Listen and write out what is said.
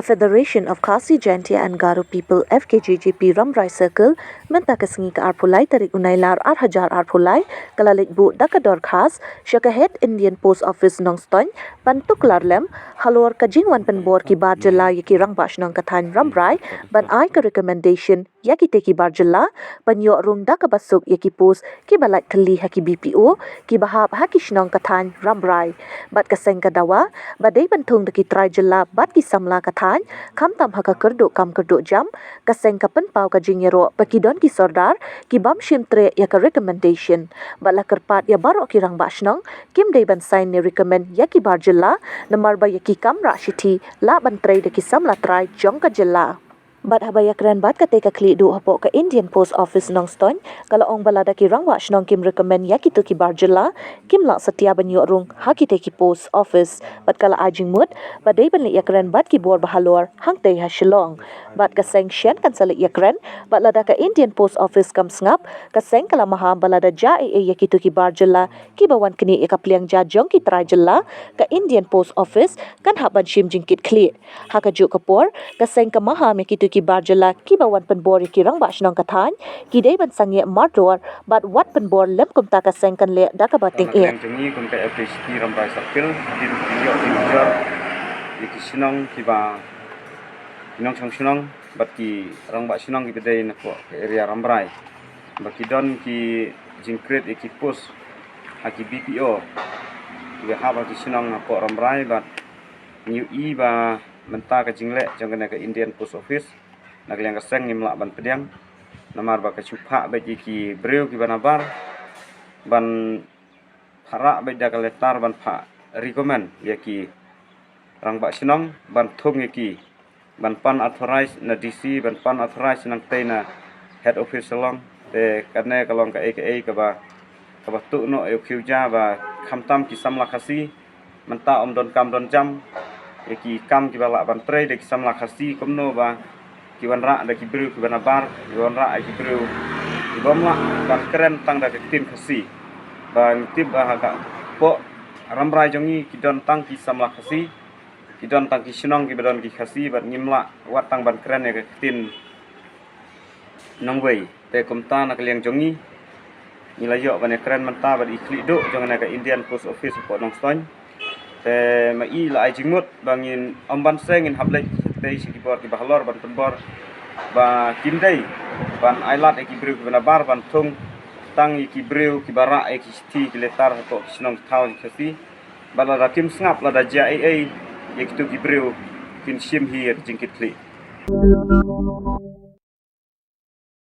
Federation of Khasi, Jaintia Garo People Fkjgp Rambrai Circle menta sngi ka arpulai tarik unailar 8,000 arpulai kalalit bu daka dorkhas syakahet Indian Post Office nongstoin ban tuklar lem halor ka jingwan Pynbor ki Barjylla yaki Rangbah Shnong ka Thaiñ Rambrai ban ai ka recommendation yaki teki Barjylla ban yo rung daka basuk yaki post ki balait thylli haki BPO ki bahab haki Shnong ka Thaiñ Rambrai bat ka seng ka dawa badai ban thung daki try Jylla bat ki samla ka Thaiñ kam tam haka kerdo kam kerdo jam ka seng ka penpau ka jingero pakidon ki Sordar ki bam shimtre ya ka recommendation bala kerpat ya barok ki Rangbah Shnong kim dei ban sign ni recommend ya ki Barjylla namar ba ya ki kamra shiti la ban tray de ki samla try jong ka Jylla bat habaya kren bat ka teka kli du hapo ka Indian Post Office nongstoin kala ong balada ki Rangbah Shnong kim recommend ya ki tu ki Barjylla kim la setia ban yo rung haki teki Post Office bat kala ajing mut badai ban li ya kren bat ki bor halor hang tei ha shillong bat ka seng shen kan salik ya kren bat lada ka Indian Post Office kam sngap ka seng kala maham balada ja ya ki tu ki Barjylla ki bawan kini ya ka pliang ja jong ki try Jylla ka Indian Post Office kan haban shim jingkit kli haka ju kapor ka seng ka maham ya ki tu ki Barjylla ki bawan Pynbor ki Rangbah Shnong ka Thaiñ ki dei ban sangye mardor bat wat Pynbor lem kum ta ka seng kan le da ka bating e Thung kum ka Ki Rambrai Circle din yo Ujor Ki Shnong ki ba nong Shnong bat ki Rangbah Shnong ki bedai na ko area Rambrai ba ki don ki jingkret ki post ki BPO ki ha ba ki Shnong na ko Rambrai bat new i ba menta ka jingle jong ka Indian Post Office nak liang ka seng nimla ban pediang namar ba ka chupha ba ki breu ki banabar ban hara ba da ka letar ban pha recommend ya ki Rangbah Shnong ban thung ki ban pan authorized na DC ban pan authorized nang te na head office long te karne kalong ka aka ka ba tu no e khjuja ba khamtam ki samla khasi menta don kam don jam ki kam ki bala ban tre de ki samla khasi komno ba ki wan ra da ki breu ki banabar ki wan ra ki breu ki bomla ban keren tang da ki tin khasi ban tip ba ka po Rambrai jongi ki don tang ki samla khasi ki don tang ki Shnong ki badon ki khasi ban ngimla wat tang ban keren ya ki tin nongwei te komta na kliang jongi nilayo ban keren menta ba ikli do jong na ka Indian Post Office po nongstoin te ma i la ai jingmut bangin omban seng in hablek te si ki bor ki halor ban Pynbor ba kim dei ban ailat ki breu ki banabar ban thung tang ki breu ki bara ki sti ki letar to Shnong thau ki khasi bala da kim snap la da ja ek tu ki breu kin shim hi jingkit kli